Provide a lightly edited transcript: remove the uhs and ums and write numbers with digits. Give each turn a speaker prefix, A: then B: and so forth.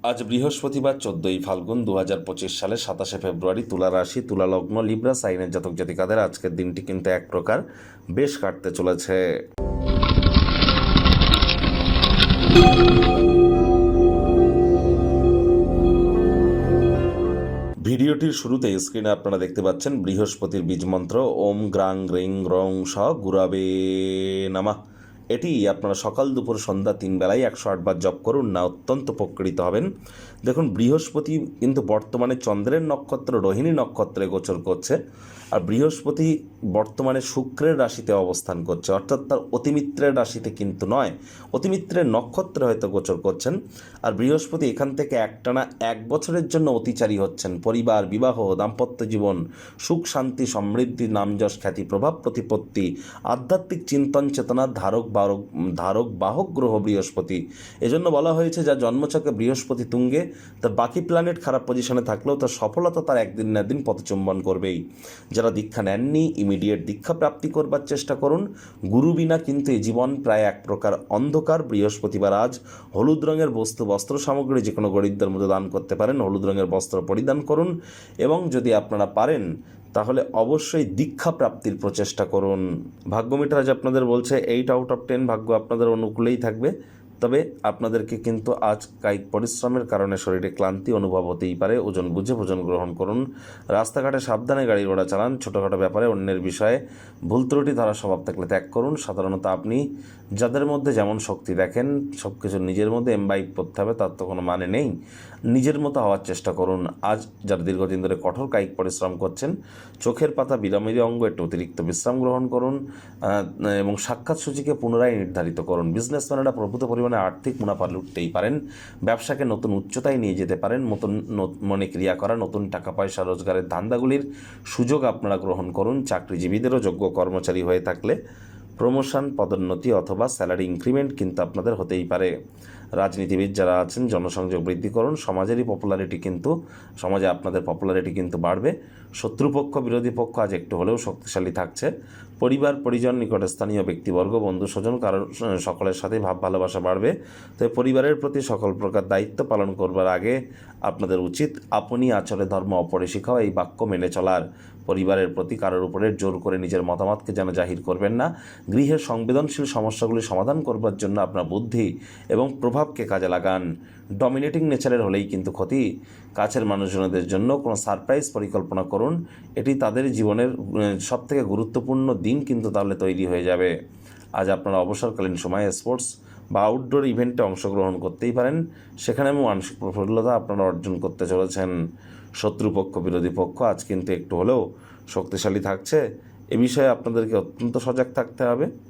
A: আজ বৃহস্পতিবার 14ই ফাল্গুন 2025 সালের 27শে ফেব্রুয়ারি। তুলা রাশি, তুলা লগ্ন, লিব্রা সাইনের জাতক জাতিকাদের আজকের দিনটি কিন্তু এক প্রকার বেশ কাটতে চলেছে। ভিডিওটির শুরুতে স্ক্রিনে আপনারা দেখতে পাচ্ছেন বৃহস্পতির বীজমন্ত্র ওম গ্রাং গ্রিং রং স গুরাবে নামা। এটি আপনারা সকাল দুপুর সন্ধ্যা 3 বেলায় 108 বার জপ করুন, না অত্যন্ত উপকৃত হবেন। দেখুন, বৃহস্পতি কিন্তু বর্তমানে চন্দ্রের নক্ষত্র রোহিণী নক্ষত্রে গোচর করছে, আর বৃহস্পতি বর্তমানে শুক্রের রাশিতে অবস্থান করছে, অর্থাৎ তার অতিমিত্রের রাশিতে কিন্তু নয়, অতিমিত্রের নক্ষত্রে হয়তো গোচর করছেন। আর বৃহস্পতি এখান থেকে একটানা 1 বছরের জন্য অতিচারী হচ্ছেন। পরিবার, বিবাহ, দাম্পত্য জীবন, সুখ শান্তি সমৃদ্ধি, নামযশ খ্যাতি প্রভাব প্রতিপত্তি, আধ্যাত্মিক চিন্তন চেতনার ধারক বাহক গ্রহ বৃহস্পতি। এজন্য বলা হয়েছে যা জন্মছকে বৃহস্পতি তুঙ্গে, তার বাকি প্ল্যানেট খারাপ পজিশনে থাকলেও তার সফলতা তার একদিন না একদিন পথচুম্বন করবেই। যারা দীক্ষা নেননি, ইমিডিয়েট দীক্ষা প্রাপ্তি করবার চেষ্টা করুন। গুরু বিনা কিন্তু এই জীবন প্রায় এক প্রকার অন্ধকার। বৃহস্পতিবার আজ হলুদ রঙের বস্ত্র সামগ্রী যে কোনো গরিবদের মধ্যে দান করতে পারেন। হলুদ রঙের বস্ত্র পরিধান করুন এবং যদি আপনারা পারেন তাহলে অবশ্যই দীক্ষা প্রাপ্তির প্রচেষ্টা করুন। ভাগ্য মিটার আজ আপনাদের বলছে 8 আউট অফ 10 ভাগ্য আপনাদের অনুকূলেই থাকবে। তবে আপনাদেরকে কিন্তু আজ কায়িক পরিশ্রমের কারণে শরীরে ক্লান্তি অনুভব হতেই পারে। ওজন বুঝে ভোজন গ্রহণ করুন। রাস্তাঘাটে সাবধানে গাড়ি ঘোড়া চালান। ছোটোখাটো ব্যাপারে অন্যের বিষয়ে ভুল ত্রুটি ধরা স্বভাব থাকলে ত্যাগ করুন। সাধারণত আপনি যাদের মধ্যে যেমন শক্তি দেখেন, সব কিছু নিজের মধ্যে এমবাইব করতে হবে তার তো কোনো মানে নেই। নিজের মতো হওয়ার চেষ্টা করুন। আজ যারা দীর্ঘদিন ধরে কঠোর কায়িক পরিশ্রম করছেন, চোখের পাতা বিরামিরি অঙ্গ একটু অতিরিক্ত বিশ্রাম গ্রহণ করুন এবং সাক্ষাৎ সূচিকে পুনরায় নির্ধারিত করুন। বিজনেসম্যানেরা প্রভূত পরিমাণে আর্থিক মুনাফা লুটতেই পারেন। ব্যবসাকে নতুন উচ্চতায় নিয়ে যেতে পারেন। মনে ক্রিয়া করা নতুন টাকা পয়সা রোজগারের ধান্দাগুলির সুযোগ আপনারা গ্রহণ করুন। চাকরিজীবীদেরও যোগ্য কর্মচারী হয়ে থাকলে প্রমোশন, পদোন্নতি অথবা স্যালারি ইনক্রিমেন্ট কিন্তু আপনাদের হতেই পারে। রাজনীতিবিদ যারা আছেন জনসংযোগ বৃদ্ধি করুন। সমাজে আপনাদের পপুলারিটি কিন্তু বাড়বে। শত্রুপক্ষ, বিরোধী পক্ষ আজ একটু হলেও শক্তিশালী থাকছে। পরিবার, পরিজন, নিকটস্থানীয় ব্যক্তিবর্গ, বন্ধু স্বজন সকলের সাথে ভাব ভালোবাসা বাড়বে। তো পরিবারের প্রতি সকল প্রকার দায়িত্ব পালন করবার আগে আপনাদের উচিত আপনি আচরে ধর্ম অপরে শিখাও এই বাক্য মেনে চলার। পরিবারের প্রতি কারোর উপরে জোর করে নিজের মতামতকে যেন জাহির করবেন না। গৃহের সংবেদনশীল সমস্যাগুলি সমাধান করবার জন্য আপনার বুদ্ধি এবং প্রভাবকে কাজে লাগান। ডমিনেটিং নেচারের হলেই কিন্তু ক্ষতি। কাছের মানুষজনদের জন্য কোনো সারপ্রাইজ পরিকল্পনা করুন। এটি তাদের জীবনের সবথেকে গুরুত্বপূর্ণ দিন কিন্তু তাহলে তৈরি হয়ে যাবে। আজ আপনারা অবসরকালীন সময়ে স্পোর্টস বা আউটডোর ইভেন্টে অংশগ্রহণ করতেই পারেন। সেখানে মানসিক প্রফুল্লতা আপনারা অর্জন করতে চলেছেন। শত্রুপক্ষ, বিরোধী পক্ষ আজ কিন্তু একটু হলেও শক্তিশালী থাকছে। এ বিষয়ে আপনাদেরকে অত্যন্ত সজাগ থাকতে হবে।